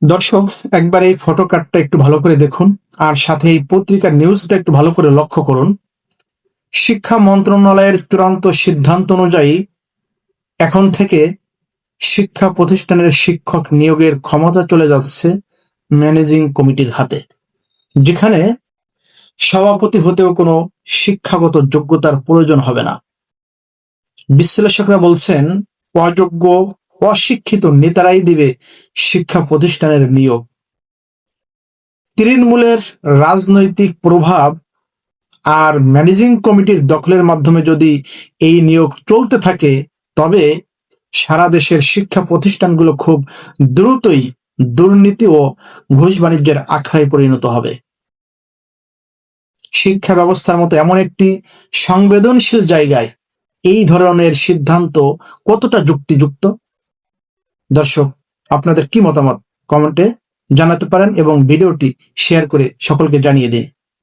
দর্শক, একবার এই ফটো কার্ডটা একটু ভালো করে দেখুন আর সাথে এই পত্রিকার নিউজটা একটু ভালো করে লক্ষ্য করুন। শিক্ষা মন্ত্রণালয়ের চূড়ান্ত সিদ্ধান্ত অনুযায়ী এখন থেকে শিক্ষা প্রতিষ্ঠানের শিক্ষক নিয়োগের ক্ষমতা চলে যাচ্ছে ম্যানেজিং কমিটির হাতে, যেখানে সভাপতি হতেও কোনো শিক্ষাগত যোগ্যতার প্রয়োজন হবে না। বিশ্লেষকরা বলছেন, অযোগ্য অশিক্ষিত নেতারাই দিবে শিক্ষা প্রতিষ্ঠানের নিয়োগ। তৃণমূলের রাজনৈতিক প্রভাব আর ম্যানেজিং কমিটির দখলের মাধ্যমে যদি এই নিয়োগ চলতে থাকে, তবে সারা দেশের শিক্ষা প্রতিষ্ঠানগুলো খুব দ্রুতই দুর্নীতি ও ঘুষ বাণিজ্যের আখড়ায় পরিণত হবে। শিক্ষা ব্যবস্থার মতো এমন একটি সংবেদনশীল জায়গায় এই ধরনের সিদ্ধান্ত কতটা যুক্তিযুক্ত? দর্শক, আপনাদের কি মতামত কমেন্টে জানাতে পারেন এবং ভিডিওটি শেয়ার করে সকলকে জানিয়ে দিন।